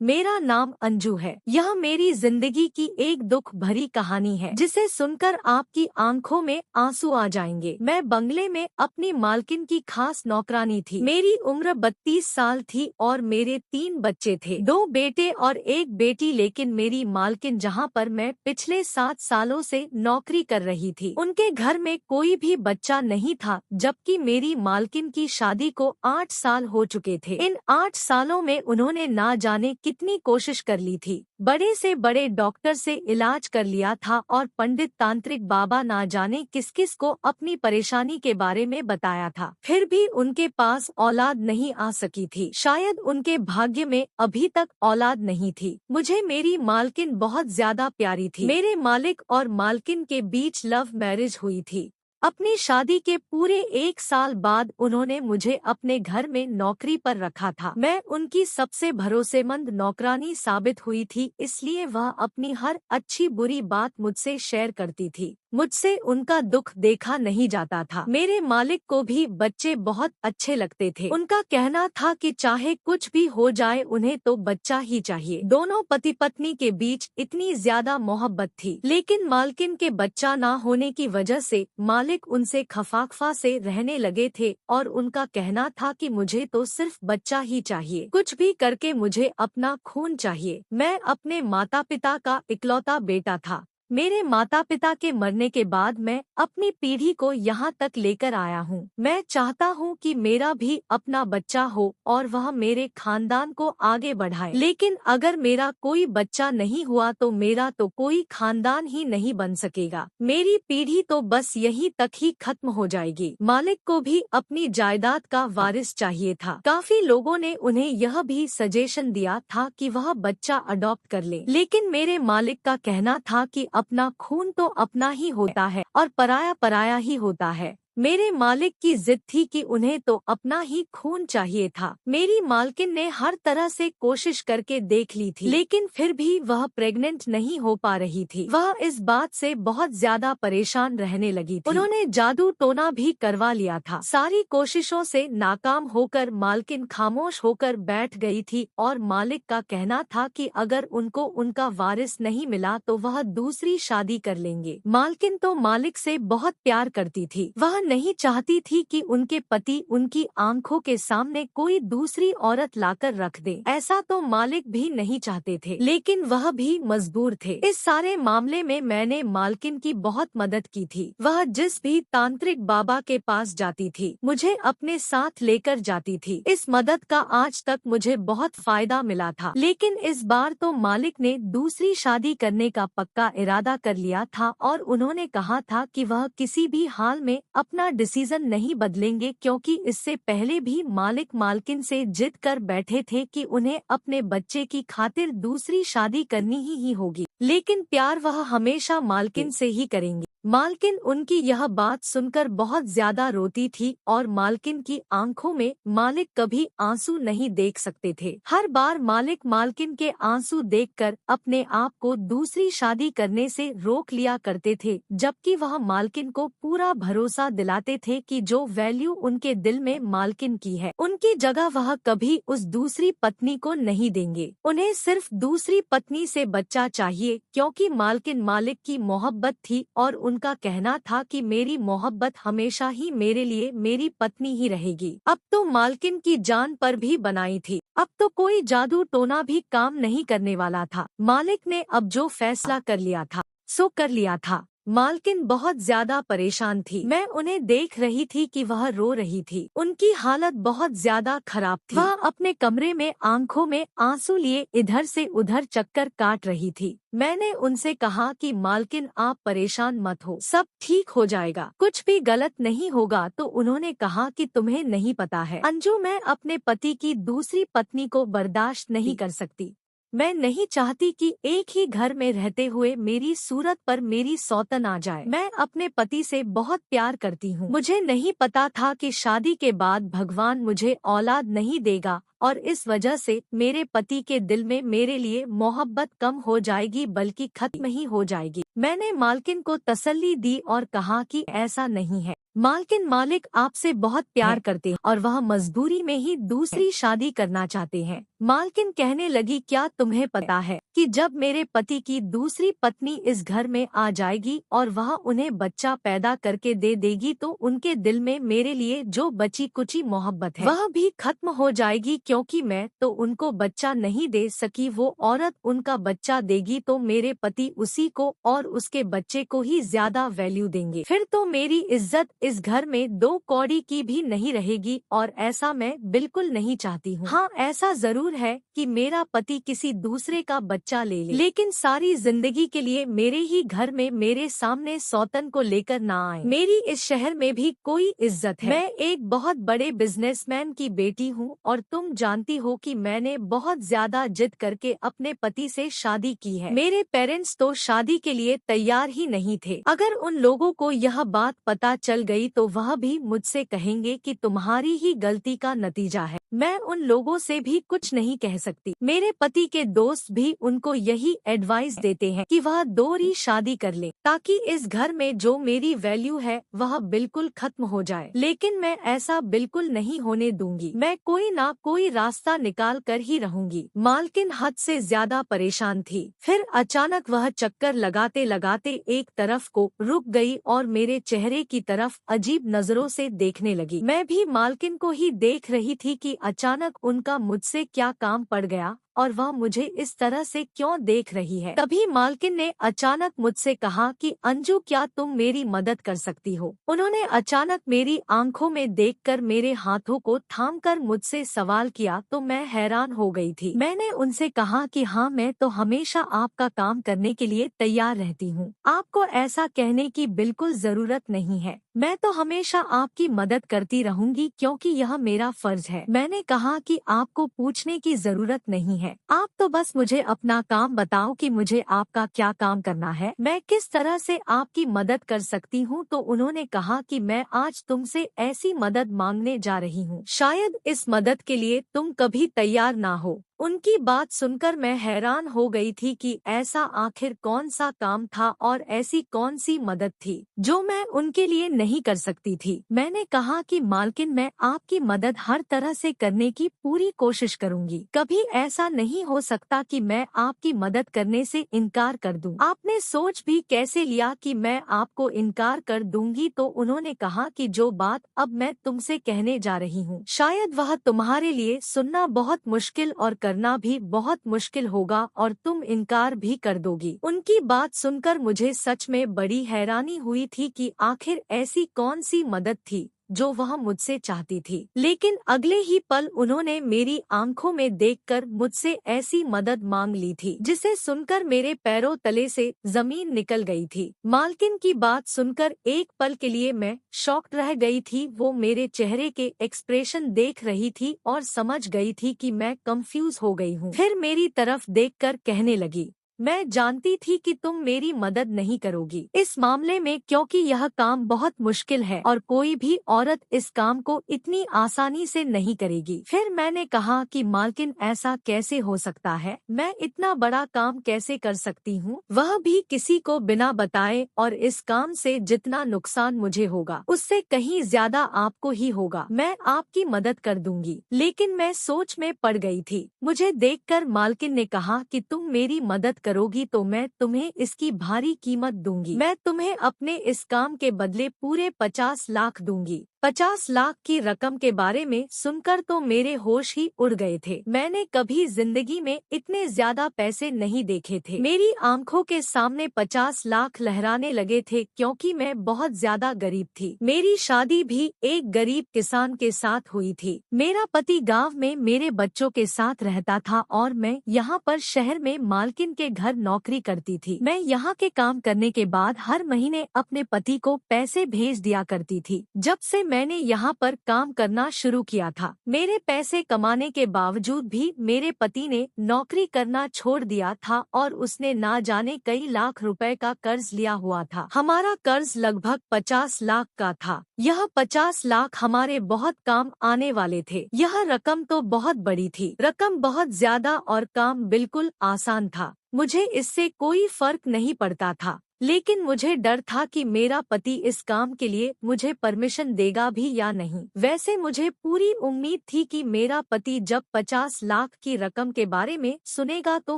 मेरा नाम अंजू है। यह मेरी जिंदगी की एक दुख भरी कहानी है जिसे सुनकर आपकी आंखों में आंसू आ जाएंगे। मैं बंगले में अपनी मालकिन की खास नौकरानी थी। मेरी उम्र 32 साल थी और मेरे 3 बच्चे थे, 2 बेटे और 1 बेटी। लेकिन मेरी मालकिन, जहाँ पर मैं पिछले 7 सालों से नौकरी कर रही थी, उनके घर में कोई भी बच्चा नहीं था, जबकि मेरी मालकिन की शादी को 8 साल हो चुके थे। इन 8 सालों में उन्होंने ना जाने कितनी कोशिश कर ली थी। बड़े से बड़े डॉक्टर से इलाज कर लिया था और पंडित तांत्रिक बाबा ना जाने किस किस को अपनी परेशानी के बारे में बताया था। फिर भी उनके पास औलाद नहीं आ सकी थी। शायद उनके भाग्य में अभी तक औलाद नहीं थी। मुझे मेरी मालकिन बहुत ज्यादा प्यारी थी। मेरे मालिक और मालकिन के बीच लव मैरिज हुई थी। अपनी शादी के पूरे 1 साल बाद उन्होंने मुझे अपने घर में नौकरी पर रखा था। मैं उनकी सबसे भरोसेमंद नौकरानी साबित हुई थी, इसलिए वह अपनी हर अच्छी बुरी बात मुझसे शेयर करती थी। मुझसे उनका दुख देखा नहीं जाता था। मेरे मालिक को भी बच्चे बहुत अच्छे लगते थे। उनका कहना था कि चाहे कुछ भी हो जाए, उन्हें तो बच्चा ही चाहिए। दोनों पति पत्नी के बीच इतनी ज्यादा मोहब्बत थी, लेकिन मालकिन के बच्चा ना होने की वजह से मालिक उनसे खफाखफा से रहने लगे थे और उनका कहना था कि मुझे तो सिर्फ बच्चा ही चाहिए, कुछ भी करके मुझे अपना खून चाहिए। मैं अपने माता पिता का इकलौता बेटा था। मेरे माता पिता के मरने के बाद मैं अपनी पीढ़ी को यहाँ तक लेकर आया हूँ। मैं चाहता हूँ कि मेरा भी अपना बच्चा हो और वह मेरे खानदान को आगे बढ़ाए। लेकिन अगर मेरा कोई बच्चा नहीं हुआ तो मेरा तो कोई खानदान ही नहीं बन सकेगा। मेरी पीढ़ी तो बस यहीं तक ही खत्म हो जाएगी। मालिक को भी अपनी जायदाद का वारिस चाहिए था। काफी लोगों ने उन्हें यह भी सजेशन दिया था कि वह बच्चा अडॉप्ट कर ले, लेकिन मेरे मालिक का कहना था कि अपना खून तो अपना ही होता है और पराया पराया ही होता है। मेरे मालिक की जिद थी कि उन्हें तो अपना ही खून चाहिए था। मेरी मालकिन ने हर तरह से कोशिश करके देख ली थी, लेकिन फिर भी वह प्रेग्नेंट नहीं हो पा रही थी। वह इस बात से बहुत ज्यादा परेशान रहने लगी थी। उन्होंने जादू टोना भी करवा लिया था। सारी कोशिशों से नाकाम होकर मालकिन खामोश होकर बैठ गई थी और मालिक का कहना था कि अगर उनको उनका वारिस नहीं मिला तो वह दूसरी शादी कर लेंगे। मालकिन तो मालिक से बहुत प्यार करती थी। वह नहीं चाहती थी कि उनके पति उनकी आंखों के सामने कोई दूसरी औरत लाकर रख दे। ऐसा तो मालिक भी नहीं चाहते थे, लेकिन वह भी मजबूर थे। इस सारे मामले में मैंने मालकिन की बहुत मदद की थी। वह जिस भी तांत्रिक बाबा के पास जाती थी, मुझे अपने साथ लेकर जाती थी। इस मदद का आज तक मुझे बहुत फायदा मिला था। लेकिन इस बार तो मालिक ने दूसरी शादी करने का पक्का इरादा कर लिया था और उन्होंने कहा था कि वह किसी भी हाल में अपना डिसीजन नहीं बदलेंगे, क्योंकि इससे पहले भी मालिक मालकिन से जिद कर बैठे थे कि उन्हें अपने बच्चे की खातिर दूसरी शादी करनी ही होगी, लेकिन प्यार वह हमेशा मालकिन से ही करेंगे। मालकिन उनकी यह बात सुनकर बहुत ज्यादा रोती थी और मालकिन की आंखों में मालिक कभी आंसू नहीं देख सकते थे। हर बार मालिक मालकिन के आंसू देखकर अपने आप को दूसरी शादी करने से रोक लिया करते थे, जबकि वह मालकिन को पूरा भरोसा दिलाते थे कि जो वैल्यू उनके दिल में मालकिन की है, उनकी जगह वह कभी उस दूसरी पत्नी को नहीं देंगे। उन्हें सिर्फ दूसरी पत्नी से बच्चा चाहिए, क्योंकि मालकिन मालिक की मोहब्बत थी और उनका कहना था कि मेरी मोहब्बत हमेशा ही मेरे लिए मेरी पत्नी ही रहेगी। अब तो मालकिन की जान पर भी बनाई थी। अब तो कोई जादू टोना भी काम नहीं करने वाला था। मालिक ने अब जो फैसला कर लिया था सो कर लिया था। मालकिन बहुत ज्यादा परेशान थी। मैं उन्हें देख रही थी कि वह रो रही थी। उनकी हालत बहुत ज्यादा खराब थी। वह अपने कमरे में आंखों में आंसू लिए इधर से उधर चक्कर काट रही थी। मैंने उनसे कहा कि मालकिन, आप परेशान मत हो, सब ठीक हो जाएगा, कुछ भी गलत नहीं होगा। तो उन्होंने कहा कि तुम्हें नहीं पता है अंजू, मैं अपने पति की दूसरी पत्नी को बर्दाश्त नहीं कर सकती। मैं नहीं चाहती कि एक ही घर में रहते हुए मेरी सूरत पर मेरी सौतन आ जाए। मैं अपने पति से बहुत प्यार करती हूँ। मुझे नहीं पता था कि शादी के बाद भगवान मुझे औलाद नहीं देगा और इस वजह से मेरे पति के दिल में मेरे लिए मोहब्बत कम हो जाएगी बल्कि खत्म ही हो जाएगी। मैंने मालकिन को तसल्ली दी और कहा कि ऐसा नहीं है मालकिन, मालिक आपसे बहुत प्यार करते हैं और वह मजबूरी में ही दूसरी शादी करना चाहते हैं। मालकिन कहने लगी, क्या तुम्हें पता है कि जब मेरे पति की दूसरी पत्नी इस घर में आ जाएगी और वह उन्हें बच्चा पैदा करके दे देगी तो उनके दिल में मेरे लिए जो बची कुची मोहब्बत है वह भी खत्म हो जाएगी, क्योंकि मैं तो उनको बच्चा नहीं दे सकी, वो औरत उनका बच्चा देगी तो मेरे पति उसी को और उसके बच्चे को ही ज्यादा वैल्यू देंगे। फिर तो मेरी इज्जत इस घर में 2 कौड़ी की भी नहीं रहेगी और ऐसा मैं बिल्कुल नहीं चाहती हूँ। हाँ, ऐसा जरूर है कि मेरा पति किसी दूसरे का बच्चा ले ले, लेकिन सारी जिंदगी के लिए मेरे ही घर में मेरे सामने सौतन को लेकर ना आए। मेरी इस शहर में भी कोई इज्जत है। मैं एक बहुत बड़े बिजनेसमैन की बेटी हूँ और तुम जानती हो कि मैंने बहुत ज्यादा जिद करके अपने पति से शादी की है। मेरे पेरेंट्स तो शादी के लिए तैयार ही नहीं थे। अगर उन लोगों को यह बात पता चल गई तो वह भी मुझसे कहेंगे कि तुम्हारी ही गलती का नतीजा है। मैं उन लोगों से भी कुछ नहीं कह सकती। मेरे पति के दोस्त भी उनको यही एडवाइस देते हैं कि वह दोहरी शादी कर ले ताकि इस घर में जो मेरी वैल्यू है वह बिल्कुल खत्म हो जाए, लेकिन मैं ऐसा बिल्कुल नहीं होने दूंगी। मैं कोई ना कोई रास्ता निकाल कर ही रहूंगी। मालकिन हद से ज्यादा परेशान थी। फिर अचानक वह चक्कर लगाते लगाते एक तरफ को रुक गई और मेरे चेहरे की तरफ अजीब नजरों से देखने लगी। मैं भी मालकिन को ही देख रही थी कि अचानक उनका मुझसे क्या काम पड़ गया और वह मुझे इस तरह से क्यों देख रही है। तभी मालकिन ने अचानक मुझसे कहा कि अंजू, क्या तुम मेरी मदद कर सकती हो? उन्होंने अचानक मेरी आंखों में देखकर मेरे हाथों को थामकर मुझसे सवाल किया तो मैं हैरान हो गई थी। मैंने उनसे कहा कि हाँ, मैं तो हमेशा आपका काम करने के लिए तैयार रहती हूँ। आपको ऐसा कहने की बिल्कुल जरूरत नहीं है। मैं तो हमेशा आपकी मदद करती रहूंगी क्योंकि यह मेरा फर्ज है। मैंने कहा कि आपको पूछने की जरूरत नहीं है, आप तो बस मुझे अपना काम बताओ कि मुझे आपका क्या काम करना है, मैं किस तरह से आपकी मदद कर सकती हूँ। तो उन्होंने कहा कि मैं आज तुमसे ऐसी मदद मांगने जा रही हूँ, शायद इस मदद के लिए तुम कभी तैयार ना हो। उनकी बात सुनकर मैं हैरान हो गई थी कि ऐसा आखिर कौन सा काम था और ऐसी कौन सी मदद थी जो मैं उनके लिए नहीं कर सकती थी। मैंने कहा कि मालकिन, मैं आपकी मदद हर तरह से करने की पूरी कोशिश करूंगी। कभी ऐसा नहीं हो सकता कि मैं आपकी मदद करने से इनकार कर दूं। आपने सोच भी कैसे लिया कि मैं आपको इनकार कर दूंगी? तो उन्होंने कहा कि जो बात अब मैं तुमसे कहने जा रही हूँ शायद वह तुम्हारे लिए सुनना बहुत मुश्किल और करना भी बहुत मुश्किल होगा और तुम इनकार भी कर दोगी। उनकी बात सुनकर मुझे सच में बड़ी हैरानी हुई थी कि आखिर ऐसी कौन सी मदद थी जो वह मुझसे चाहती थी। लेकिन अगले ही पल उन्होंने मेरी आंखों में देखकर मुझसे ऐसी मदद मांग ली थी जिसे सुनकर मेरे पैरों तले से जमीन निकल गई थी। मालकिन की बात सुनकर एक पल के लिए मैं शॉक्ड रह गई थी। वो मेरे चेहरे के एक्सप्रेशन देख रही थी और समझ गई थी कि मैं कंफ्यूज हो गई हूँ। फिर मेरी तरफ देखकर कहने लगी, मैं जानती थी कि तुम मेरी मदद नहीं करोगी इस मामले में, क्योंकि यह काम बहुत मुश्किल है और कोई भी औरत इस काम को इतनी आसानी से नहीं करेगी। फिर मैंने कहा कि मालकिन, ऐसा कैसे हो सकता है? मैं इतना बड़ा काम कैसे कर सकती हूँ, वह भी किसी को बिना बताए, और इस काम से जितना नुकसान मुझे होगा उससे कहीं ज्यादा आपको ही होगा। मैं आपकी मदद कर दूंगी। लेकिन मैं सोच में पड़ गई थी। मुझे देखकर मालकिन ने कहा कि तुम मेरी मदद करोगी तो मैं तुम्हें इसकी भारी कीमत दूंगी। मैं तुम्हें अपने इस काम के बदले पूरे 50 लाख दूंगी। 50 लाख की रकम के बारे में सुनकर तो मेरे होश ही उड़ गए थे। मैंने कभी जिंदगी में इतने ज्यादा पैसे नहीं देखे थे। मेरी आंखों के सामने 50 लाख लहराने लगे थे क्योंकि मैं बहुत ज्यादा गरीब थी। मेरी शादी भी एक गरीब किसान के साथ हुई थी। मेरा पति गांव में मेरे बच्चों के साथ रहता था और मैं यहाँ पर शहर में मालकिन के घर नौकरी करती थी। मैं यहाँ के काम करने के बाद हर महीने अपने पति को पैसे भेज दिया करती थी। जब से मैंने यहाँ पर काम करना शुरू किया था। मेरे पैसे कमाने के बावजूद भी मेरे पति ने नौकरी करना छोड़ दिया था और उसने ना जाने कई लाख रुपए का कर्ज लिया हुआ था। हमारा कर्ज लगभग 50 लाख का था। यह 50 लाख हमारे बहुत काम आने वाले थे। यह रकम तो बहुत बड़ी थी, रकम बहुत ज्यादा और काम बिल्कुल आसान था। मुझे इससे कोई फर्क नहीं पड़ता था, लेकिन मुझे डर था कि मेरा पति इस काम के लिए मुझे परमिशन देगा भी या नहीं। वैसे मुझे पूरी उम्मीद थी कि मेरा पति जब 50 लाख की रकम के बारे में सुनेगा तो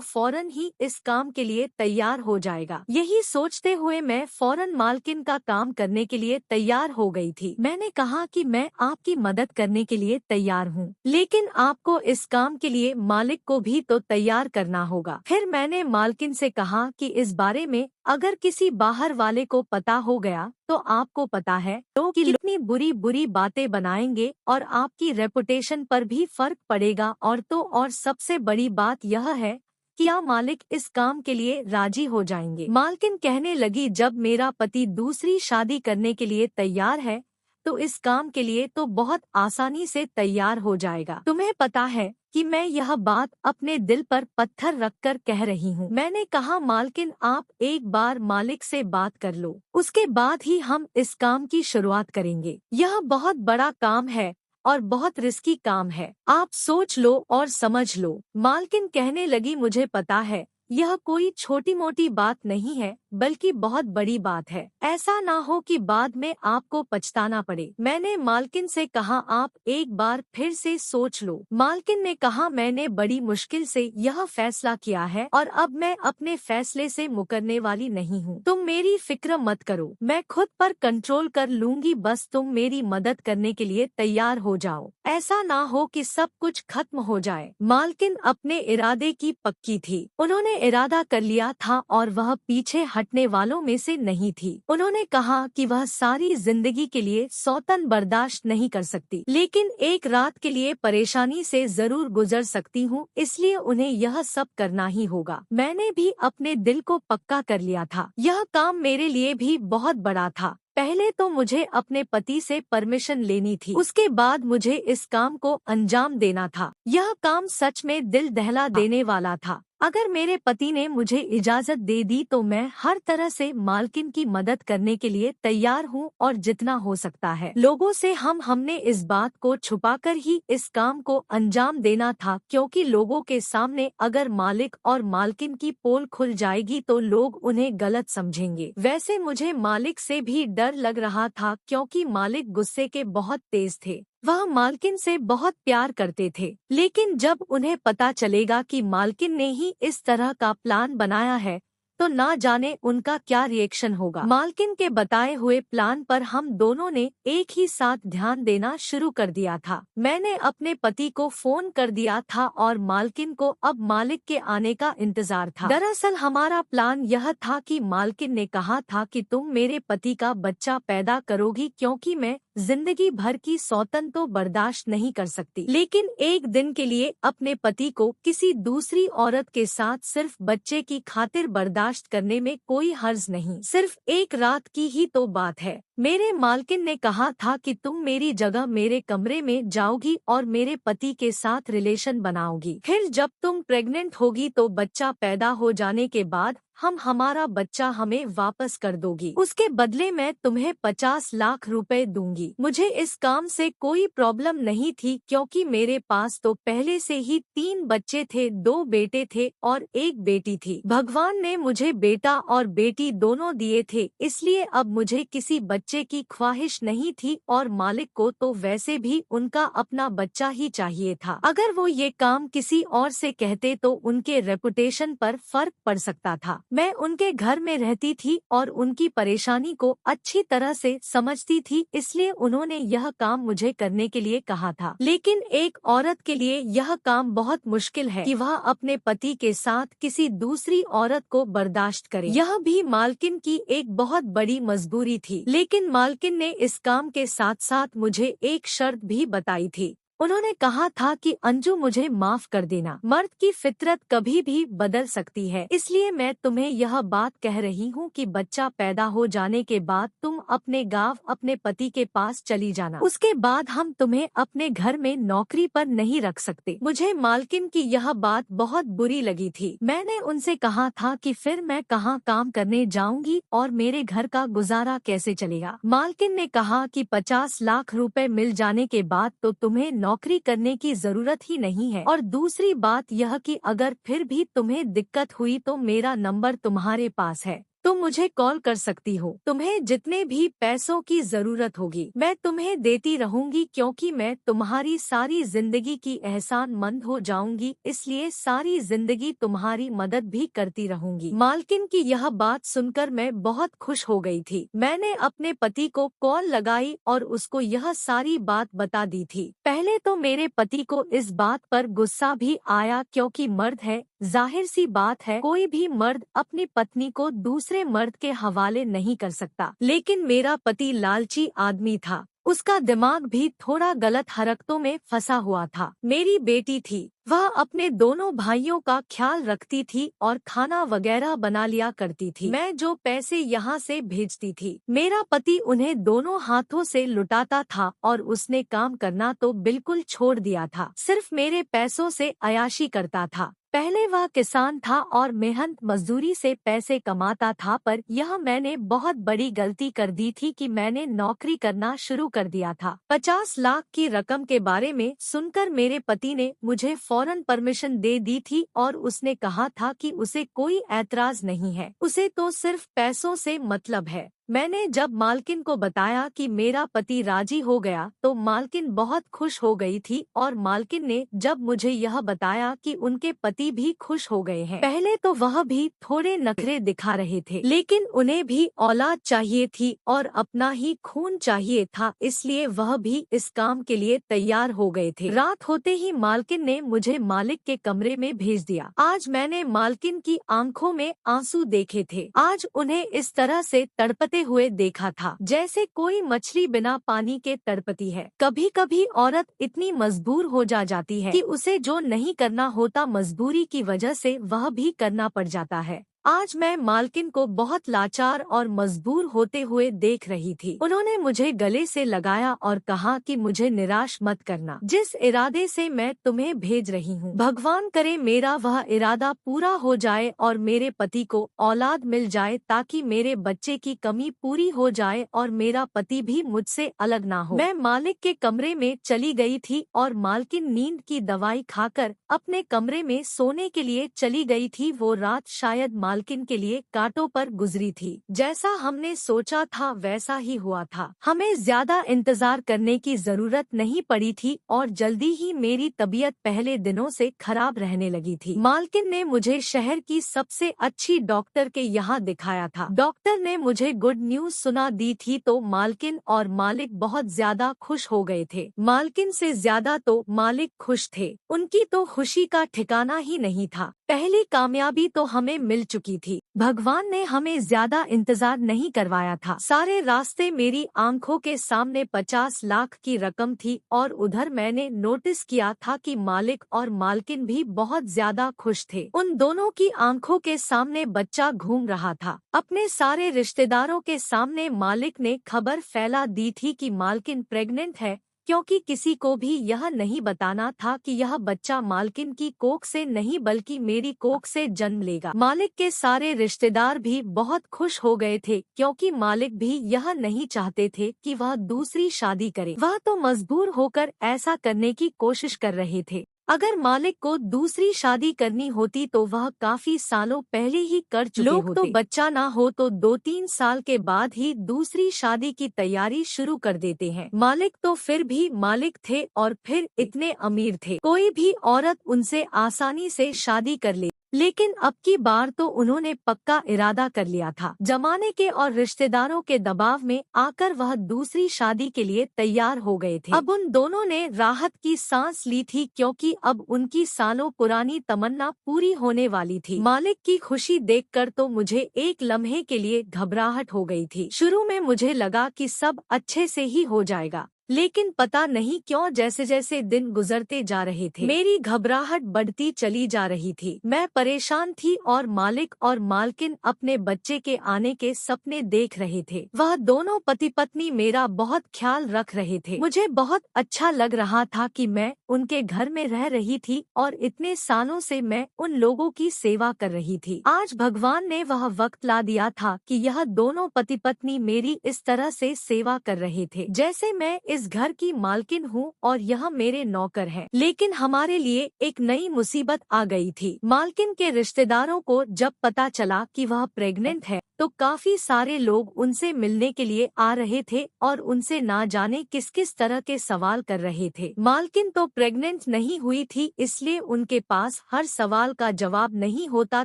फौरन ही इस काम के लिए तैयार हो जाएगा। यही सोचते हुए मैं फौरन मालकिन का काम करने के लिए तैयार हो गई थी। मैंने कहा कि मैं आपकी मदद करने के लिए तैयार हूँ, लेकिन आपको इस काम के लिए मालिक को भी तो तैयार करना होगा। फिर मैंने मालकिन से कहा कि इस बारे में अगर किसी बाहर वाले को पता हो गया तो आपको पता है लोग कितनी बुरी बुरी बातें बनाएंगे और आपकी रेपुटेशन पर भी फर्क पड़ेगा। और सबसे बड़ी बात यह है कि क्या मालिक इस काम के लिए राजी हो जाएंगे। मालकिन कहने लगी, जब मेरा पति दूसरी शादी करने के लिए तैयार है तो इस काम के लिए तो बहुत आसानी से तैयार हो जाएगा। तुम्हें पता है कि मैं यह बात अपने दिल पर पत्थर रखकर कह रही हूँ। मैंने कहा, मालकिन आप एक बार मालिक से बात कर लो, उसके बाद ही हम इस काम की शुरुआत करेंगे। यह बहुत बड़ा काम है और बहुत रिस्की काम है, आप सोच लो और समझ लो। मालकिन कहने लगी, मुझे पता है यह कोई छोटी मोटी बात नहीं है बल्कि बहुत बड़ी बात है। ऐसा ना हो कि बाद में आपको पछताना पड़े। मैंने मालकिन से कहा, आप एक बार फिर से सोच लो। मालकिन ने कहा, मैंने बड़ी मुश्किल से यह फैसला किया है और अब मैं अपने फैसले से मुकरने वाली नहीं हूँ। तुम मेरी फिक्र मत करो, मैं खुद पर कंट्रोल कर लूंगी, बस तुम मेरी मदद करने के लिए तैयार हो जाओ। ऐसा ना हो कि सब कुछ खत्म हो जाए। मालकिन अपने इरादे की पक्की थी। उन्होंने इरादा कर लिया था और वह पीछे हटने वालों में से नहीं थी। उन्होंने कहा कि वह सारी जिंदगी के लिए सौतन बर्दाश्त नहीं कर सकती, लेकिन एक रात के लिए परेशानी से जरूर गुजर सकती हूँ, इसलिए उन्हें यह सब करना ही होगा। मैंने भी अपने दिल को पक्का कर लिया था। यह काम मेरे लिए भी बहुत बड़ा था। पहले तो मुझे अपने पति से परमिशन लेनी थी, उसके बाद मुझे इस काम को अंजाम देना था। यह काम सच में दिल दहला देने वाला था। अगर मेरे पति ने मुझे इजाजत दे दी तो मैं हर तरह से मालकिन की मदद करने के लिए तैयार हूँ और जितना हो सकता है लोगों से हमने इस बात को छुपाकर ही इस काम को अंजाम देना था, क्योंकि लोगों के सामने अगर मालिक और मालकिन की पोल खुल जाएगी तो लोग उन्हें गलत समझेंगे। वैसे मुझे मालिक से भी डर लग रहा था, क्योंकि मालिक गुस्से के बहुत तेज थे। वह मालकिन से बहुत प्यार करते थे, लेकिन जब उन्हें पता चलेगा कि मालकिन ने ही इस तरह का प्लान बनाया है तो ना जाने उनका क्या रिएक्शन होगा। मालकिन के बताए हुए प्लान पर हम दोनों ने एक ही साथ ध्यान देना शुरू कर दिया था। मैंने अपने पति को फोन कर दिया था और मालकिन को अब मालिक के आने का इंतजार था। दरअसल हमारा प्लान यह था कि मालकिन ने कहा था कि तुम मेरे पति का बच्चा पैदा करोगी, क्योंकि मैं जिंदगी भर की सौतन तो बर्दाश्त नहीं कर सकती, लेकिन एक दिन के लिए अपने पति को किसी दूसरी औरत के साथ सिर्फ बच्चे की खातिर बर्दाश्त करने में कोई हर्ज नहीं। सिर्फ एक रात की ही तो बात है। मेरे मालकिन ने कहा था कि तुम मेरी जगह मेरे कमरे में जाओगी और मेरे पति के साथ रिलेशन बनाओगी, फिर जब तुम प्रेग्नेंट होगी तो बच्चा पैदा हो जाने के बाद हम हमारा बच्चा हमें वापस कर दोगी। उसके बदले मैं तुम्हें 50 लाख रुपए दूंगी। मुझे इस काम से कोई प्रॉब्लम नहीं थी, क्योंकि मेरे पास तो पहले से ही 3 बच्चे थे, 2 बेटे थे और 1 बेटी थी। भगवान ने मुझे बेटा और बेटी दोनों दिए थे, इसलिए अब मुझे किसी बच्चे की ख्वाहिश नहीं थी और मालिक को तो वैसे भी उनका अपना बच्चा ही चाहिए था। अगर वो ये काम किसी और से कहते तो उनके रेपुटेशन पर फर्क पड़ सकता था। मैं उनके घर में रहती थी और उनकी परेशानी को अच्छी तरह से समझती थी, इसलिए उन्होंने यह काम मुझे करने के लिए कहा था। लेकिन एक औरत के लिए यह काम बहुत मुश्किल है कि वह अपने पति के साथ किसी दूसरी औरत को बर्दाश्त करे। यह भी मालकिन की एक बहुत बड़ी मजबूरी थी, लेकिन मालकिन ने इस काम के साथ साथ मुझे एक शर्त भी बताई थी। उन्होंने कहा था कि अंजू मुझे माफ कर देना, मर्द की फितरत कभी भी बदल सकती है, इसलिए मैं तुम्हें यह बात कह रही हूँ कि बच्चा पैदा हो जाने के बाद तुम अपने गांव अपने पति के पास चली जाना। उसके बाद हम तुम्हें अपने घर में नौकरी पर नहीं रख सकते। मुझे मालकिन की यह बात बहुत बुरी लगी थी। मैंने उनसे कहा था कि फिर मैं कहाँ काम करने जाऊंगी और मेरे घर का गुजारा कैसे चलेगा। मालकिन ने कहा कि 50 लाख रुपए मिल जाने के बाद तो तुम्हें नौकरी करने की जरूरत ही नहीं है, और दूसरी बात यह कि अगर फिर भी तुम्हें दिक्कत हुई तो मेरा नंबर तुम्हारे पास है, तुम मुझे कॉल कर सकती हो। तुम्हें जितने भी पैसों की जरूरत होगी मैं तुम्हें देती रहूंगी, क्योंकि मैं तुम्हारी सारी जिंदगी की एहसानमंद हो जाऊंगी, इसलिए सारी जिंदगी तुम्हारी मदद भी करती रहूंगी। मालकिन की यह बात सुनकर मैं बहुत खुश हो गई थी। मैंने अपने पति को कॉल लगाई और उसको यह सारी बात बता दी थी। पहले तो मेरे पति को इस बात पर गुस्सा भी आया, क्योंकि मर्द है, जाहिर सी बात है कोई भी मर्द अपनी पत्नी को दूसरे मर्द के हवाले नहीं कर सकता। लेकिन मेरा पति लालची आदमी था, उसका दिमाग भी थोड़ा गलत हरकतों में फंसा हुआ था। मेरी बेटी थी, वह अपने दोनों भाइयों का ख्याल रखती थी और खाना वगैरह बना लिया करती थी। मैं जो पैसे यहाँ से भेजती थी मेरा पति उन्हें दोनों हाथों से लुटाता था, और उसने काम करना तो बिल्कुल छोड़ दिया था, सिर्फ मेरे पैसों से अयाशी करता था। पहले वह किसान था और मेहनत मजदूरी से पैसे कमाता था, पर यह मैंने बहुत बड़ी गलती कर दी थी कि मैंने नौकरी करना शुरू कर दिया था। 50 लाख की रकम के बारे में सुनकर मेरे पति ने मुझे फौरन परमिशन दे दी थी, और उसने कहा था कि उसे कोई ऐतराज नहीं है, उसे तो सिर्फ पैसों से मतलब है। मैंने जब मालकिन को बताया कि मेरा पति राजी हो गया तो मालकिन बहुत खुश हो गई थी, और मालकिन ने जब मुझे यह बताया कि उनके पति भी खुश हो गए हैं, पहले तो वह भी थोड़े नखरे दिखा रहे थे, लेकिन उन्हें भी औलाद चाहिए थी और अपना ही खून चाहिए था, इसलिए वह भी इस काम के लिए तैयार हो गए थे। रात होते ही मालकिन ने मुझे मालिक के कमरे में भेज दिया। आज मैंने मालकिन की आंखों में आंसू देखे थे। आज उन्हें इस तरह से तड़पते हुए देखा था जैसे कोई मछली बिना पानी के तड़पती है। कभी कभी औरत इतनी मजबूर हो जाती है कि उसे जो नहीं करना होता मजबूरी की वजह से वह भी करना पड़ जाता है। आज मैं मालकिन को बहुत लाचार और मजबूर होते हुए देख रही थी। उन्होंने मुझे गले से लगाया और कहा कि मुझे निराश मत करना, जिस इरादे से मैं तुम्हें भेज रही हूँ, भगवान करे मेरा वह इरादा पूरा हो जाए और मेरे पति को औलाद मिल जाए, ताकि मेरे बच्चे की कमी पूरी हो जाए और मेरा पति भी मुझसे अलग ना हो। मैं मालिक के कमरे में चली गई थी और मालकिन नींद की दवाई खाकर अपने कमरे में सोने के लिए चली गई थी। वो रात शायद मालकिन के लिए कांटों पर गुजरी थी। जैसा हमने सोचा था वैसा ही हुआ था। हमें ज्यादा इंतजार करने की जरूरत नहीं पड़ी थी और जल्दी ही मेरी तबीयत पहले दिनों से खराब रहने लगी थी। मालकिन ने मुझे शहर की सबसे अच्छी डॉक्टर के यहाँ दिखाया था। डॉक्टर ने मुझे गुड न्यूज सुना दी थी तो मालकिन और मालिक बहुत ज्यादा खुश हो गए थे। मालकिन से ज्यादा तो मालिक खुश थे। उनकी तो खुशी का ठिकाना ही नहीं था। पहली कामयाबी तो हमें मिल चुकी थी। भगवान ने हमें ज्यादा इंतजार नहीं करवाया था। सारे रास्ते मेरी आंखों के सामने 50 लाख की रकम थी और उधर मैंने नोटिस किया था कि मालिक और मालकिन भी बहुत ज्यादा खुश थे। उन दोनों की आंखों के सामने बच्चा घूम रहा था। अपने सारे रिश्तेदारों के सामने मालिक ने खबर फैला दी थी कि मालकिन प्रेग्नेंट है, क्योंकि किसी को भी यह नहीं बताना था कि यह बच्चा मालकिन की कोख से नहीं बल्कि मेरी कोख से जन्म लेगा। मालिक के सारे रिश्तेदार भी बहुत खुश हो गए थे, क्योंकि मालिक भी यह नहीं चाहते थे कि वह दूसरी शादी करे। वह तो मजबूर होकर ऐसा करने की कोशिश कर रहे थे। अगर मालिक को दूसरी शादी करनी होती तो वह काफी सालों पहले ही कर चुके होते। लोग तो बच्चा ना हो तो 2-3 साल के बाद ही दूसरी शादी की तैयारी शुरू कर देते हैं। मालिक तो फिर भी मालिक थे और फिर इतने अमीर थे, कोई भी औरत उनसे आसानी से शादी कर ले। लेकिन अब की बार तो उन्होंने पक्का इरादा कर लिया था। जमाने के और रिश्तेदारों के दबाव में आकर वह दूसरी शादी के लिए तैयार हो गए थे। अब उन दोनों ने राहत की सांस ली थी, क्योंकि अब उनकी सालों पुरानी तमन्ना पूरी होने वाली थी। मालिक की खुशी देखकर तो मुझे एक लम्हे के लिए घबराहट हो गई थी। शुरू में मुझे लगा कि सब अच्छे से ही हो जाएगा, लेकिन पता नहीं क्यों जैसे जैसे दिन गुजरते जा रहे थे मेरी घबराहट बढ़ती चली जा रही थी। मैं परेशान थी और मालिक और मालकिन अपने बच्चे के आने के सपने देख रहे थे। वह दोनों पति पत्नी मेरा बहुत ख्याल रख रहे थे। मुझे बहुत अच्छा लग रहा था कि मैं उनके घर में रह रही थी और इतने सालों से मैं उन लोगों की सेवा कर रही थी। आज भगवान ने वह वक्त ला दिया था कि यह दोनों पति पत्नी मेरी इस तरह से सेवा कर रहे थे जैसे मैं इस घर की मालकिन हूँ और यह मेरे नौकर हैं। लेकिन हमारे लिए एक नई मुसीबत आ गई थी। मालकिन के रिश्तेदारों को जब पता चला कि वह प्रेग्नेंट है तो काफी सारे लोग उनसे मिलने के लिए आ रहे थे और उनसे ना जाने किस किस तरह के सवाल कर रहे थे। मालकिन तो प्रेग्नेंट नहीं हुई थी, इसलिए उनके पास हर सवाल का जवाब नहीं होता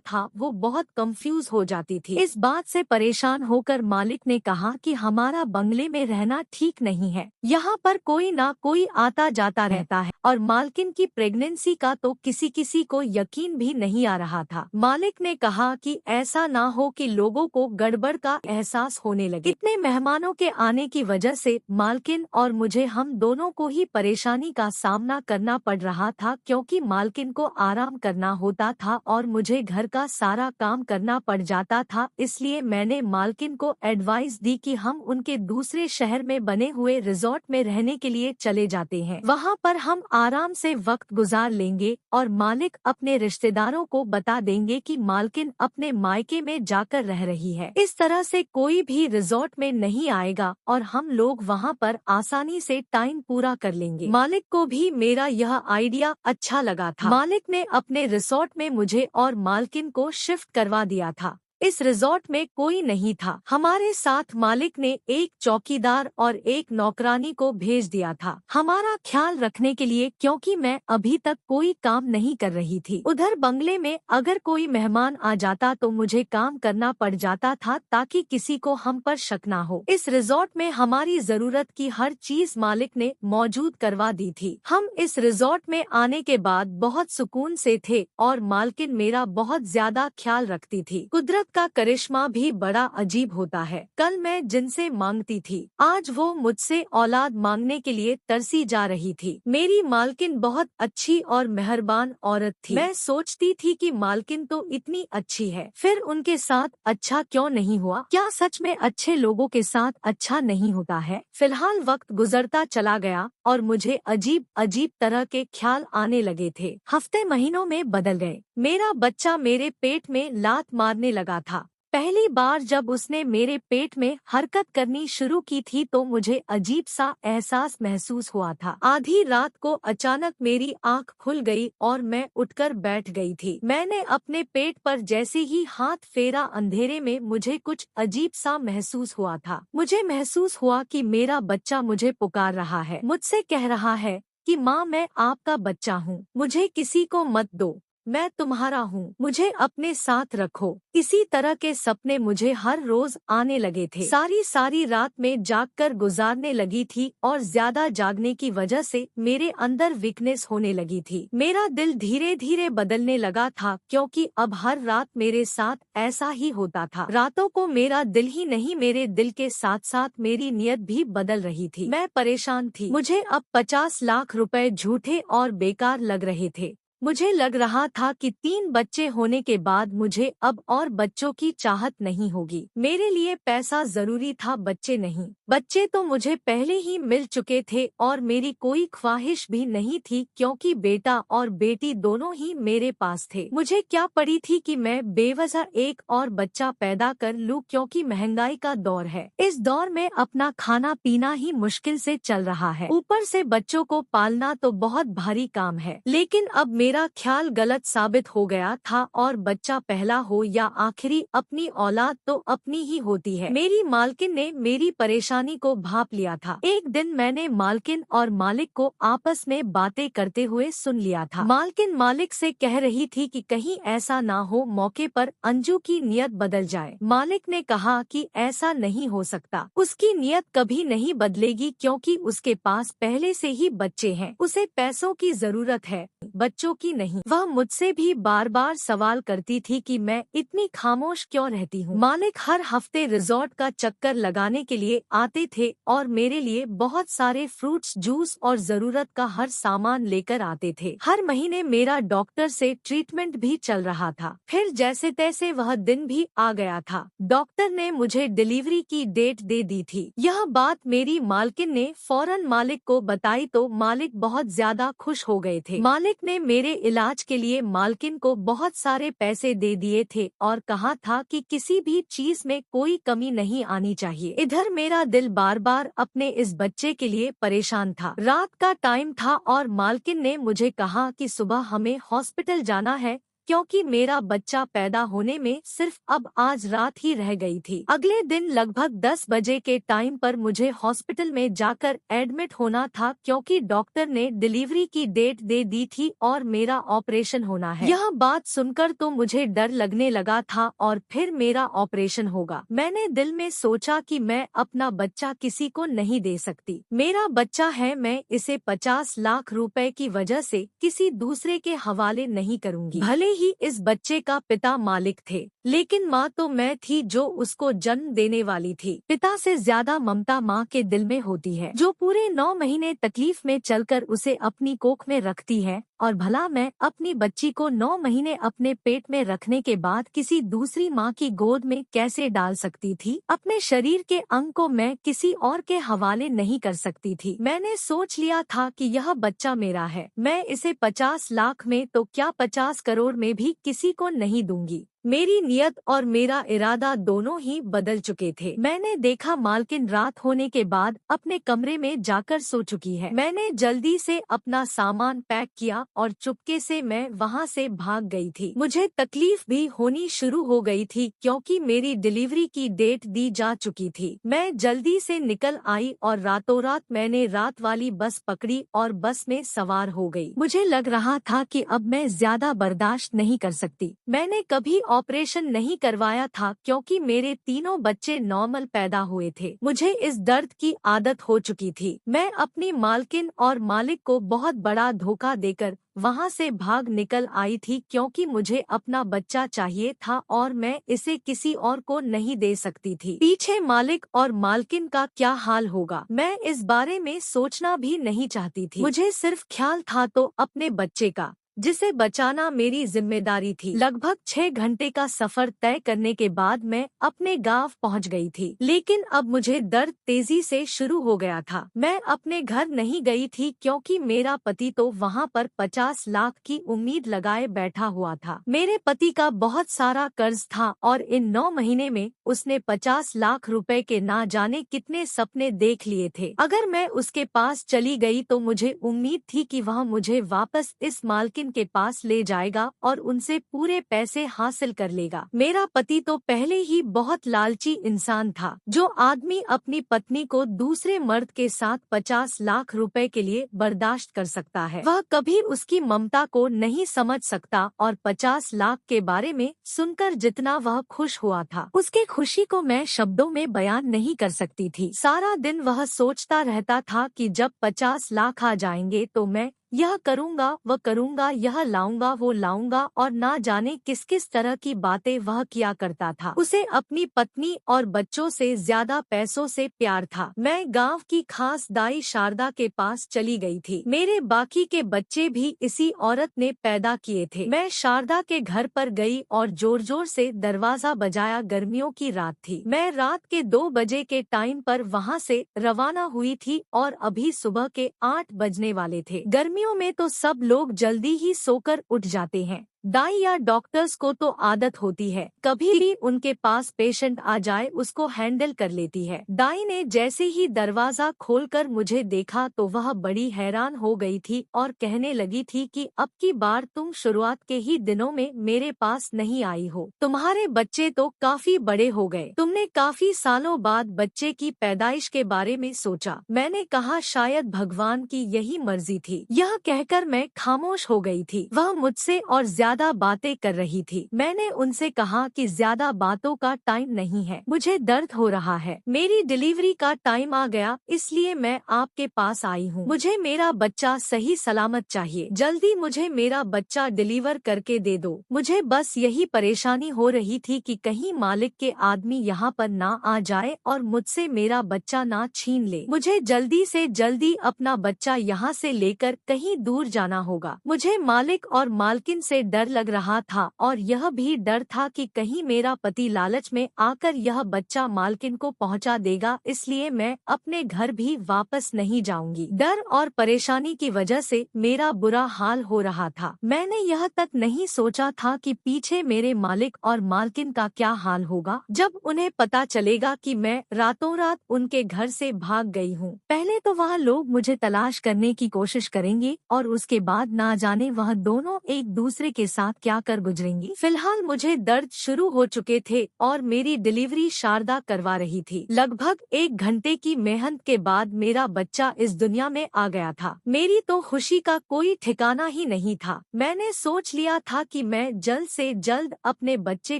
था। वो बहुत कंफ्यूज हो जाती थी। इस बात से परेशान होकर मालिक ने कहा कि हमारा बंगले में रहना ठीक नहीं है, यहाँ पर कोई ना कोई आता जाता रहता है और मालकिन की प्रेगनेंसी का तो किसी किसी को यकीन भी नहीं आ रहा था। मालिक ने कहा कि ऐसा ना हो कि लोगों को गड़बड़ का एहसास होने लगे। इतने मेहमानों के आने की वजह से मालकिन और मुझे हम दोनों को ही परेशानी का सामना करना पड़ रहा था, क्योंकि मालकिन को आराम करना होता था और मुझे घर का सारा काम करना पड़ जाता था। इसलिए मैंने मालकिन को एडवाइस दी कि हम उनके दूसरे शहर में बने हुए रिजॉर्ट में रहने के लिए चले जाते हैं, वहाँ पर हम आराम से वक्त गुजार लेंगे और मालिक अपने रिश्तेदारों को बता देंगे कि मालकिन अपने मायके में जाकर रह रही है। इस तरह से कोई भी रिजॉर्ट में नहीं आएगा और हम लोग वहाँ पर आसानी से टाइम पूरा कर लेंगे। मालिक को भी मेरा यह आइडिया अच्छा लगा था। मालिक ने अपने रिसोर्ट में मुझे और मालकिन को शिफ्ट करवा दिया था। इस रिजॉर्ट में कोई नहीं था। हमारे साथ मालिक ने एक चौकीदार और एक नौकरानी को भेज दिया था हमारा ख्याल रखने के लिए, क्योंकि मैं अभी तक कोई काम नहीं कर रही थी। उधर बंगले में अगर कोई मेहमान आ जाता तो मुझे काम करना पड़ जाता था ताकि किसी को हम पर शक ना हो। इस रिजॉर्ट में हमारी जरूरत की हर चीज मालिक ने मौजूद करवा दी थी। हम इस रिजॉर्ट में आने के बाद बहुत सुकून से थे और मालकिन मेरा बहुत ज्यादा ख्याल रखती थी। कुदरत का करिश्मा भी बड़ा अजीब होता है। कल मैं जिनसे मांगती थी, आज वो मुझसे औलाद मांगने के लिए तरसी जा रही थी। मेरी मालकिन बहुत अच्छी और मेहरबान औरत थी। मैं सोचती थी कि मालकिन तो इतनी अच्छी है, फिर उनके साथ अच्छा क्यों नहीं हुआ? क्या सच में अच्छे लोगों के साथ अच्छा नहीं होता है? फिलहाल वक्त गुजरता चला गया और मुझे अजीब अजीब तरह के ख्याल आने लगे थे। हफ्ते महीनों में बदल गए। मेरा बच्चा मेरे पेट में लात मारने लगा था। पहली बार जब उसने मेरे पेट में हरकत करनी शुरू की थी तो मुझे अजीब सा एहसास महसूस हुआ था। आधी रात को अचानक मेरी आंख खुल गई और मैं उठकर बैठ गई थी। मैंने अपने पेट पर जैसे ही हाथ फेरा, अंधेरे में मुझे कुछ अजीब सा महसूस हुआ था। मुझे महसूस हुआ कि मेरा बच्चा मुझे पुकार रहा है, मुझसे कह रहा है कि माँ, मैं आपका बच्चा हूँ, मुझे किसी को मत दो, मैं तुम्हारा हूँ, मुझे अपने साथ रखो। इसी तरह के सपने मुझे हर रोज आने लगे थे। सारी रात में जागकर गुजारने लगी थी और ज्यादा जागने की वजह से मेरे अंदर वीकनेस होने लगी थी। मेरा दिल धीरे धीरे बदलने लगा था, क्योंकि अब हर रात मेरे साथ ऐसा ही होता था। रातों को मेरा दिल ही नहीं, मेरे दिल के साथ साथ मेरी नियत भी बदल रही थी। मैं परेशान थी। मुझे अब 50 लाख रुपए झूठे और बेकार लग रहे थे। मुझे लग रहा था कि 3 बच्चे होने के बाद मुझे अब और बच्चों की चाहत नहीं होगी। मेरे लिए पैसा जरूरी था, बच्चे नहीं। बच्चे तो मुझे पहले ही मिल चुके थे और मेरी कोई ख्वाहिश भी नहीं थी, क्योंकि बेटा और बेटी दोनों ही मेरे पास थे। मुझे क्या पड़ी थी कि मैं बेवजह एक और बच्चा पैदा कर लूं, क्योंकि महंगाई का दौर है। इस दौर में अपना खाना पीना ही मुश्किल से चल रहा है, ऊपर से बच्चों को पालना तो बहुत भारी काम है। लेकिन अब मेरा ख्याल गलत साबित हो गया था और बच्चा पहला हो या आखिरी, अपनी औलाद तो अपनी ही होती है। मेरी मालकिन ने मेरी परेशानी को भांप लिया था। एक दिन मैंने मालकिन और मालिक को आपस में बातें करते हुए सुन लिया था। मालकिन मालिक से कह रही थी कि कहीं ऐसा ना हो मौके पर अंजू की नियत बदल जाए। मालिक ने कहा कि ऐसा नहीं हो सकता, उसकी नियत कभी नहीं बदलेगी, क्योंकि उसके पास पहले से ही बच्चे हैं, उसे पैसों की जरूरत है, बच्चों कि नहीं। वह मुझसे भी बार बार सवाल करती थी कि मैं इतनी खामोश क्यों रहती हूँ। मालिक हर हफ्ते रिजॉर्ट का चक्कर लगाने के लिए आते थे और मेरे लिए बहुत सारे फ्रूट्स, जूस और जरूरत का हर सामान लेकर आते थे। हर महीने मेरा डॉक्टर से ट्रीटमेंट भी चल रहा था। फिर जैसे तैसे वह दिन भी आ गया था। डॉक्टर ने मुझे डिलीवरी की डेट दे दी थी। यह बात मेरी मालकिन ने फौरन मालिक को बताई तो मालिक बहुत ज्यादा खुश हो गए थे। मालिक ने मेरे इलाज के लिए मालकिन को बहुत सारे पैसे दे दिए थे और कहा था कि किसी भी चीज में कोई कमी नहीं आनी चाहिए। इधर मेरा दिल बार बार अपने इस बच्चे के लिए परेशान था। रात का टाइम था और मालकिन ने मुझे कहा कि सुबह हमें हॉस्पिटल जाना है क्योंकि मेरा बच्चा पैदा होने में सिर्फ अब आज रात ही रह गई थी। अगले दिन लगभग 10 बजे के टाइम पर मुझे हॉस्पिटल में जाकर एडमिट होना था क्योंकि डॉक्टर ने डिलीवरी की डेट दे दी थी और मेरा ऑपरेशन होना है। यह बात सुनकर तो मुझे डर लगने लगा था और फिर मेरा ऑपरेशन होगा। मैंने दिल में सोचा कि मैं अपना बच्चा किसी को नहीं दे सकती। मेरा बच्चा है, मैं इसे 50 लाख रुपए की वजह से किसी दूसरे के हवाले नहीं करूंगी। भले ही इस बच्चे का पिता मालिक थे, लेकिन माँ तो मैं थी जो उसको जन्म देने वाली थी। पिता से ज्यादा ममता माँ के दिल में होती है, जो पूरे 9 महीने तकलीफ में चलकर उसे अपनी कोख में रखती है। और भला मैं अपनी बच्ची को 9 महीने अपने पेट में रखने के बाद किसी दूसरी माँ की गोद में कैसे डाल सकती थी। अपने शरीर के अंग को मैं किसी और के हवाले नहीं कर सकती थी। मैंने सोच लिया था कि यह बच्चा मेरा है, मैं इसे 50 लाख में तो क्या 50 करोड़ में भी किसी को नहीं दूंगी। मेरी नियत और मेरा इरादा दोनों ही बदल चुके थे। मैंने देखा मालकिन रात होने के बाद अपने कमरे में जाकर सो चुकी है। मैंने जल्दी से अपना सामान पैक किया और चुपके से मैं वहां से भाग गई थी। मुझे तकलीफ भी होनी शुरू हो गई थी क्योंकि मेरी डिलीवरी की डेट दी जा चुकी थी। मैं जल्दी से निकल आई और रातों रात मैंने रात वाली बस पकड़ी और बस में सवार हो गई। मुझे लग रहा था कि अब मैं ज्यादा बर्दाश्त नहीं कर सकती। मैंने कभी ऑपरेशन नहीं करवाया था क्योंकि मेरे तीनों बच्चे नॉर्मल पैदा हुए थे। मुझे इस दर्द की आदत हो चुकी थी। मैं अपनी मालकिन और मालिक को बहुत बड़ा धोखा देकर वहां से भाग निकल आई थी क्योंकि मुझे अपना बच्चा चाहिए था और मैं इसे किसी और को नहीं दे सकती थी। पीछे मालिक और मालकिन का क्या हाल होगा, मैं इस बारे में सोचना भी नहीं चाहती थी। मुझे सिर्फ ख्याल था तो अपने बच्चे का, जिसे बचाना मेरी जिम्मेदारी थी। लगभग 6 घंटे का सफर तय करने के बाद मैं अपने गांव पहुंच गई थी, लेकिन अब मुझे दर्द तेजी से शुरू हो गया था। मैं अपने घर नहीं गई थी क्योंकि मेरा पति तो वहां पर 50 लाख की उम्मीद लगाए बैठा हुआ था। मेरे पति का बहुत सारा कर्ज था और इन 9 महीने में उसने 50 लाख रुपए के ना जाने कितने सपने देख लिए थे। अगर मैं उसके पास चली गई तो मुझे उम्मीद थी कि वह मुझे वापस इस मालकिन के पास ले जाएगा और उनसे पूरे पैसे हासिल कर लेगा। मेरा पति तो पहले ही बहुत लालची इंसान था। जो आदमी अपनी पत्नी को दूसरे मर्द के साथ 50 लाख रुपए के लिए बर्दाश्त कर सकता है, वह कभी उसकी ममता को नहीं समझ सकता। और 50 लाख के बारे में सुनकर जितना वह खुश हुआ था, उसके खुशी को मैं शब्दों में बयान नहीं कर सकती थी। सारा दिन वह सोचता रहता था कि जब 50 लाख आ जाएंगे तो मैं यह करूँगा, वह करूँगा, यह लाऊंगा, वो लाऊंगा, और ना जाने किस किस तरह की बातें वह किया करता था। उसे अपनी पत्नी और बच्चों से ज्यादा पैसों से प्यार था। मैं गांव की खास दाई शारदा के पास चली गई थी। मेरे बाकी के बच्चे भी इसी औरत ने पैदा किए थे। मैं शारदा के घर पर गई और जोर जोर से दरवाजा बजाया। गर्मियों की रात थी। मैं रात के 2 बजे के टाइम पर वहाँ से रवाना हुई थी और अभी सुबह के 8 बजने वाले थे। गर्मियों में तो सब लोग जल्दी ही सोकर उठ जाते हैं। दाई या डॉक्टर्स को तो आदत होती है, कभी भी उनके पास पेशेंट आ जाए उसको हैंडल कर लेती है। दाई ने जैसे ही दरवाजा खोलकर मुझे देखा तो वह बड़ी हैरान हो गई थी और कहने लगी थी कि अब की बार तुम शुरुआत के ही दिनों में मेरे पास नहीं आई हो। तुम्हारे बच्चे तो काफी बड़े हो गए। तुमने काफी सालों बाद बच्चे की पैदाइश के बारे में सोचा। मैंने कहा शायद भगवान की यही मर्जी थी। यह कहकर मैं खामोश हो गई थी। वह मुझसे और ज्यादा ज्यादा बातें कर रही थी। मैंने उनसे कहा कि ज्यादा बातों का टाइम नहीं है, मुझे दर्द हो रहा है, मेरी डिलीवरी का टाइम आ गया, इसलिए मैं आपके पास आई हूँ। मुझे मेरा बच्चा सही सलामत चाहिए, जल्दी मुझे मेरा बच्चा डिलीवर करके दे दो। मुझे बस यही परेशानी हो रही थी कि कहीं मालिक के आदमी यहाँ पर ना आ जाए और मुझसे मेरा बच्चा ना छीन ले। मुझे जल्दी से जल्दी अपना बच्चा यहाँ से लेकर कहीं दूर जाना होगा। मुझे मालिक और मालकिन से डर लग रहा था और यह भी डर था कि कहीं मेरा पति लालच में आकर यह बच्चा मालकिन को पहुँचा देगा, इसलिए मैं अपने घर भी वापस नहीं जाऊंगी। डर और परेशानी की वजह से मेरा बुरा हाल हो रहा था। मैंने यह तक नहीं सोचा था कि पीछे मेरे मालिक और मालकिन का क्या हाल होगा जब उन्हें पता चलेगा कि मैं रातों रात उनके घर से भाग गई हूँ। पहले तो वह लोग मुझे तलाश करने की कोशिश करेंगे और उसके बाद ना जाने वह दोनों एक दूसरे के साथ क्या कर गुजरेंगी। फिलहाल मुझे दर्द शुरू हो चुके थे और मेरी डिलीवरी शारदा करवा रही थी। लगभग 1 घंटे की मेहनत के बाद मेरा बच्चा इस दुनिया में आ गया था। मेरी तो खुशी का कोई ठिकाना ही नहीं था। मैंने सोच लिया था कि मैं जल्द से जल्द अपने बच्चे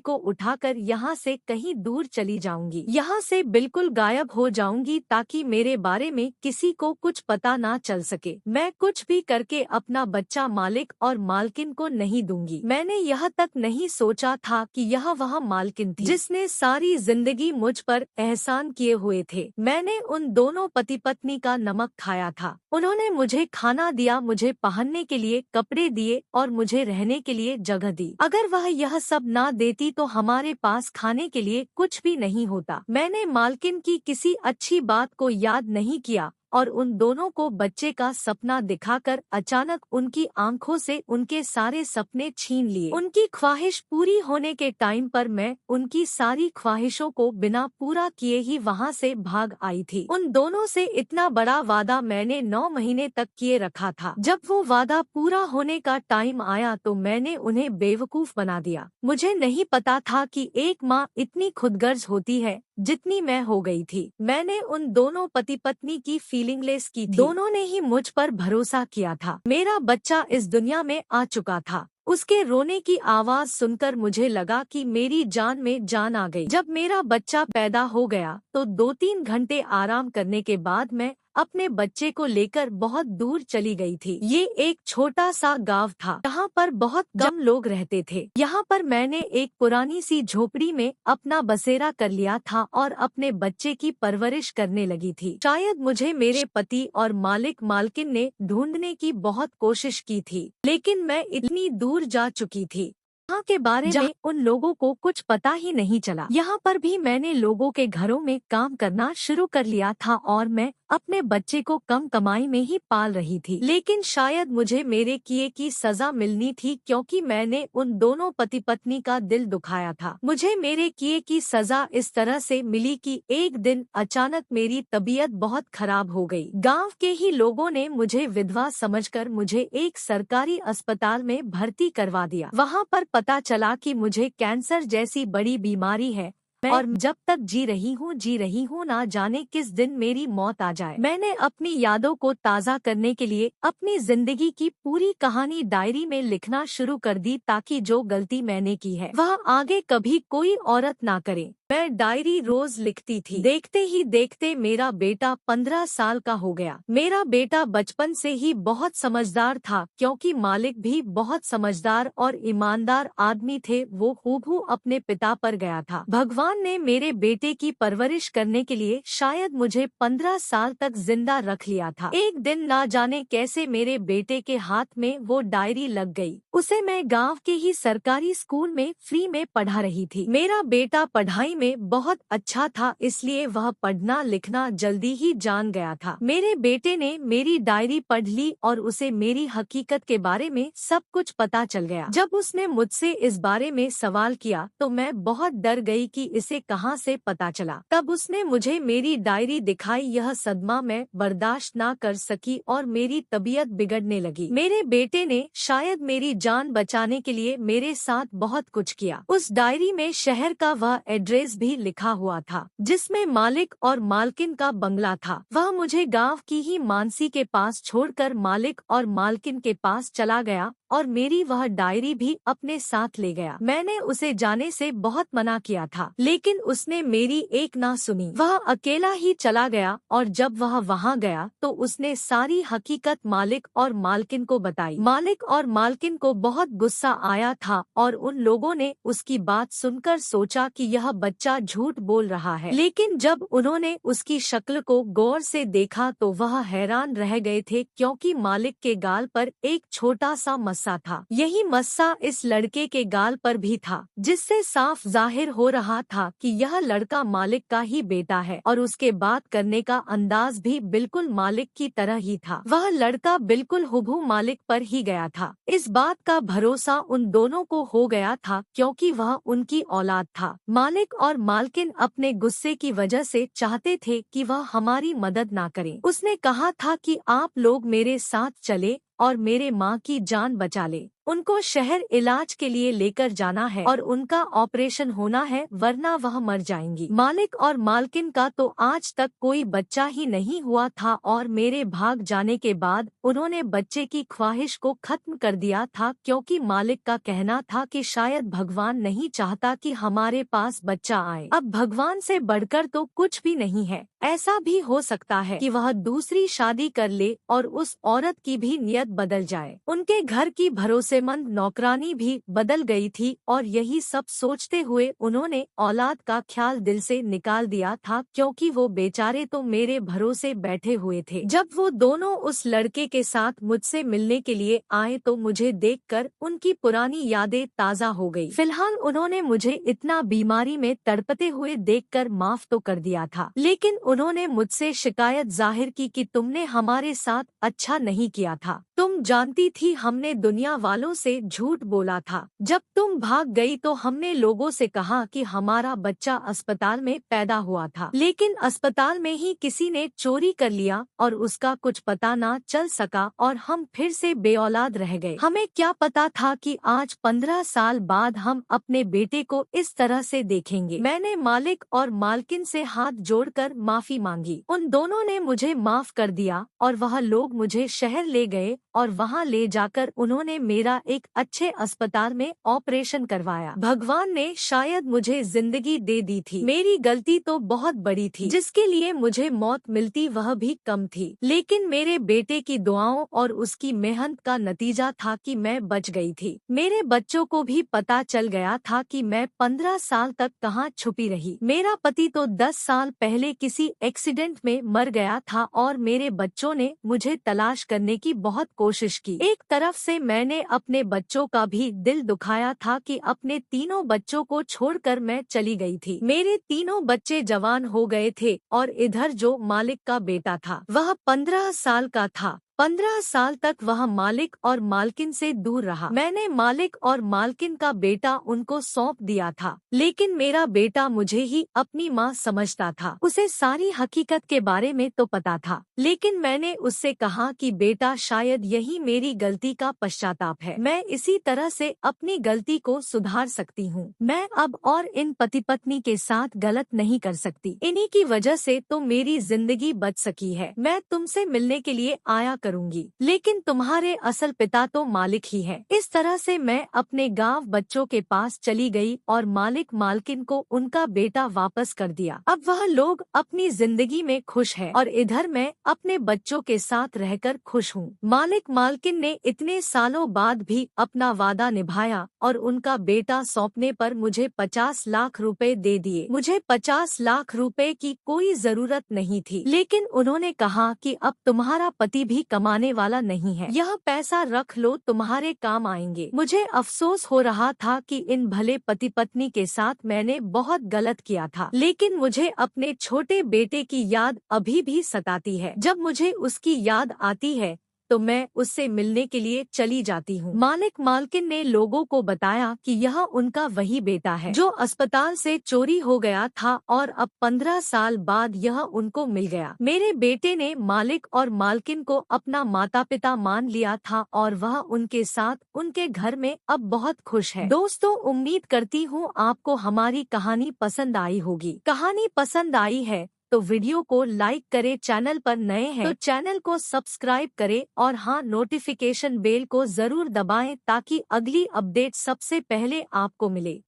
को उठाकर यहाँ से कहीं दूर चली जाऊंगी, यहाँ से बिल्कुल गायब हो जाऊंगी ताकि मेरे बारे में किसी को कुछ पता ना चल सके। मैं कुछ भी करके अपना बच्चा मालिक और मालकिन को नहीं दूंगी। मैंने यह तक नहीं सोचा था कि यह वह मालकिन थी जिसने सारी जिंदगी मुझ पर एहसान किए हुए थे। मैंने उन दोनों पति पत्नी का नमक खाया था। उन्होंने मुझे खाना दिया, मुझे पहनने के लिए कपड़े दिए और मुझे रहने के लिए जगह दी। अगर वह यह सब ना देती तो हमारे पास खाने के लिए कुछ भी नहीं होता। मैंने मालकिन की किसी अच्छी बात को याद नहीं किया और उन दोनों को बच्चे का सपना दिखाकर अचानक उनकी आंखों से उनके सारे सपने छीन लिए। उनकी ख्वाहिश पूरी होने के टाइम पर मैं उनकी सारी ख्वाहिशों को बिना पूरा किए ही वहां से भाग आई थी। उन दोनों से इतना बड़ा वादा मैंने 9 महीने तक किए रखा था। जब वो वादा पूरा होने का टाइम आया तो मैंने उन्हें बेवकूफ बना दिया। मुझे नहीं पता था कि एक माँ इतनी खुदगर्ज होती है जितनी मैं हो गई थी। मैंने उन दोनों पति पत्नी की फीलिंगलेस की थी। दोनों ने ही मुझ पर भरोसा किया था। मेरा बच्चा इस दुनिया में आ चुका था। उसके रोने की आवाज सुनकर मुझे लगा कि मेरी जान में जान आ गई। जब मेरा बच्चा पैदा हो गया तो 2-3 घंटे आराम करने के बाद मैं अपने बच्चे को लेकर बहुत दूर चली गई थी। ये एक छोटा सा गांव था जहाँ पर बहुत कम लोग रहते थे। यहाँ पर मैंने एक पुरानी सी झोपड़ी में अपना बसेरा कर लिया था और अपने बच्चे की परवरिश करने लगी थी। शायद मुझे मेरे पति और मालिक मालकिन ने ढूंढने की बहुत कोशिश की थी, लेकिन मैं इतनी दूर जा चुकी थी। यहाँ के बारे में उन लोगों को कुछ पता ही नहीं चला। यहाँ पर भी मैंने लोगों के घरों में काम करना शुरू कर लिया था और मैं अपने बच्चे को कम कमाई में ही पाल रही थी। लेकिन शायद मुझे मेरे किए की सजा मिलनी थी क्योंकि मैंने उन दोनों पति पत्नी का दिल दुखाया था। मुझे मेरे किए की सजा इस तरह से मिली कि एक दिन अचानक मेरी तबीयत बहुत खराब हो गई। गांव के ही लोगों ने मुझे विधवा समझकर मुझे एक सरकारी अस्पताल में भर्ती करवा दिया। वहाँ पर पता चला कि मुझे कैंसर जैसी बड़ी बीमारी है और जब तक जी रही हूँ ना जाने किस दिन मेरी मौत आ जाए। मैंने अपनी यादों को ताज़ा करने के लिए अपनी जिंदगी की पूरी कहानी डायरी में लिखना शुरू कर दी ताकि जो गलती मैंने की है वह आगे कभी कोई औरत ना करे। मैं डायरी रोज लिखती थी। देखते ही देखते मेरा बेटा 15 साल का हो गया। मेरा बेटा बचपन से ही बहुत समझदार था क्योंकि मालिक भी बहुत समझदार और ईमानदार आदमी थे। वो हूबहू अपने पिता पर गया था। भगवान ने मेरे बेटे की परवरिश करने के लिए शायद मुझे 15 साल तक जिंदा रख लिया था। एक दिन ना जाने कैसे मेरे बेटे के हाथ में वो डायरी लग गई। उसे मैं गाँव के ही सरकारी स्कूल में फ्री में पढ़ा रही थी। मेरा बेटा पढ़ाई में बहुत अच्छा था, इसलिए वह पढ़ना लिखना जल्दी ही जान गया था। मेरे बेटे ने मेरी डायरी पढ़ ली और उसे मेरी हकीकत के बारे में सब कुछ पता चल गया। जब उसने मुझसे इस बारे में सवाल किया तो मैं बहुत डर गई कि इसे कहां से पता चला। तब उसने मुझे मेरी डायरी दिखाई। यह सदमा मैं बर्दाश्त ना कर सकी और मेरी तबीयत बिगड़ने लगी। मेरे बेटे ने शायद मेरी जान बचाने के लिए मेरे साथ बहुत कुछ किया। उस डायरी में शहर का वह एड्रेस एड्रेस भी लिखा हुआ था, जिसमें मालिक और मालकिन का बंगला था। वह मुझे गांव की ही मानसी के पास छोड़कर मालिक और मालकिन के पास चला गया और मेरी वह डायरी भी अपने साथ ले गया। मैंने उसे जाने से बहुत मना किया था, लेकिन उसने मेरी एक ना सुनी। वह अकेला ही चला गया और जब वह वहाँ गया तो उसने सारी हकीकत मालिक और मालकिन को बताई। मालिक और मालकिन को बहुत गुस्सा आया था और उन लोगों ने उसकी बात सुनकर सोचा कि यह बच्चा झूठ बोल रहा है, लेकिन जब उन्होंने उसकी शक्ल को गौर से देखा तो वह हैरान रह गए थे, क्योंकि मालिक के गाल पर एक छोटा सा मस्सा था। यही मस्सा इस लड़के के गाल पर भी था, जिससे साफ जाहिर हो रहा था कि यह लड़का मालिक का ही बेटा है और उसके बात करने का अंदाज भी बिल्कुल मालिक की तरह ही था। वह लड़का बिल्कुल हुबहू मालिक पर ही गया था। इस बात का भरोसा उन दोनों को हो गया था, क्योंकि वह उनकी औलाद था। मालिक और मालकिन अपने गुस्से की वजह से चाहते थे कि वह हमारी मदद ना करें। उसने कहा था कि आप लोग मेरे साथ चले और मेरे माँ की जान बचा ले। उनको शहर इलाज के लिए लेकर जाना है और उनका ऑपरेशन होना है, वरना वह मर जाएंगी। मालिक और मालकिन का तो आज तक कोई बच्चा ही नहीं हुआ था और मेरे भाग जाने के बाद उन्होंने बच्चे की ख्वाहिश को खत्म कर दिया था, क्योंकि मालिक का कहना था कि शायद भगवान नहीं चाहता कि हमारे पास बच्चा आए। अब भगवान से बढ़कर तो कुछ भी नहीं है। ऐसा भी हो सकता है कि वह दूसरी शादी कर ले और उस औरत की भी नियत बदल जाए। उनके घर की भरोसेमंद नौकरानी भी बदल गई थी और यही सब सोचते हुए उन्होंने औलाद का ख्याल दिल से निकाल दिया था, क्योंकि वो बेचारे तो मेरे भरोसे बैठे हुए थे। जब वो दोनों उस लड़के के साथ मुझसे मिलने के लिए आए तो मुझे देखकर उनकी पुरानी यादें ताज़ा हो गई। फिलहाल उन्होंने मुझे इतना बीमारी में तड़पते हुए देखकर माफ तो कर दिया था, लेकिन उन्होंने मुझसे शिकायत जाहिर की कि तुमने हमारे साथ अच्छा नहीं किया था। तुम जानती थी हमने दुनिया वालों से झूठ बोला था। जब तुम भाग गई तो हमने लोगों से कहा कि हमारा बच्चा अस्पताल में पैदा हुआ था, लेकिन अस्पताल में ही किसी ने चोरी कर लिया और उसका कुछ पता ना चल सका और हम फिर से बेऔलाद रह गए। हमें क्या पता था कि आज 15 साल बाद हम अपने बेटे को इस तरह से देखेंगे। मैंने मालिक और मालकिन से हाथ जोड़कर माफी मांगी। उन दोनों ने मुझे माफ कर दिया और वह लोग मुझे शहर ले गए और वहां ले जाकर उन्होंने मेरा एक अच्छे अस्पताल में ऑपरेशन करवाया। भगवान ने शायद मुझे जिंदगी दे दी थी। मेरी गलती तो बहुत बड़ी थी, जिसके लिए मुझे मौत मिलती वह भी कम थी, लेकिन मेरे बेटे की दुआओं और उसकी मेहनत का नतीजा था कि मैं बच गई थी। मेरे बच्चों को भी पता चल गया था कि मैं 15 साल तक कहाँ छुपी रही। मेरा पति तो 10 साल पहले किसी एक्सीडेंट में मर गया था और मेरे बच्चों ने मुझे तलाश करने की बहुत कोशिश की। एक तरफ से मैंने अपने बच्चों का भी दिल दुखाया था कि अपने तीनों बच्चों को छोड़कर मैं चली गई थी। मेरे तीनों बच्चे जवान हो गए थे और इधर जो मालिक का बेटा था वह 15 साल का था। 15 साल तक वह मालिक और मालकिन से दूर रहा। मैंने मालिक और मालकिन का बेटा उनको सौंप दिया था, लेकिन मेरा बेटा मुझे ही अपनी माँ समझता था। उसे सारी हकीकत के बारे में तो पता था, लेकिन मैंने उससे कहा कि बेटा शायद यही मेरी गलती का पश्चाताप है। मैं इसी तरह से अपनी गलती को सुधार सकती हूँ। मैं अब और इन पति पत्नी के साथ गलत नहीं कर सकती। इन्हीं की वजह से तो मेरी जिंदगी बच सकी है। मैं तुमसे मिलने के लिए आया करूंगी, लेकिन तुम्हारे असल पिता तो मालिक ही है। इस तरह से मैं अपने गांव बच्चों के पास चली गई और मालिक मालकिन को उनका बेटा वापस कर दिया। अब वह लोग अपनी जिंदगी में खुश है और इधर मैं अपने बच्चों के साथ रहकर खुश हूँ। मालिक मालकिन ने इतने सालों बाद भी अपना वादा निभाया और उनका बेटा सौंपने पर मुझे 50 लाख रुपए दे दिए। मुझे 50 लाख रुपए की कोई जरूरत नहीं थी, लेकिन उन्होंने कहा कि अब तुम्हारा पति भी कमाने वाला नहीं है, यह पैसा रख लो, तुम्हारे काम आएंगे। मुझे अफसोस हो रहा था कि इन भले पति पत्नी के साथ मैंने बहुत गलत किया था, लेकिन मुझे अपने छोटे बेटे की याद अभी भी सताती है। जब मुझे उसकी याद आती है तो मैं उससे मिलने के लिए चली जाती हूँ। मालिक मालकिन ने लोगों को बताया कि यह उनका वही बेटा है जो अस्पताल से चोरी हो गया था और अब 15 साल बाद यह उनको मिल गया। मेरे बेटे ने मालिक और मालकिन को अपना माता पिता मान लिया था और वह उनके साथ उनके घर में अब बहुत खुश है। दोस्तों, उम्मीद करती हूँ आपको हमारी कहानी पसंद आई होगी। कहानी पसंद आई है तो वीडियो को लाइक करें, चैनल पर नए हैं तो चैनल को सब्सक्राइब करें और हाँ, नोटिफिकेशन बेल को जरूर दबाएं ताकि अगली अपडेट सबसे पहले आपको मिले।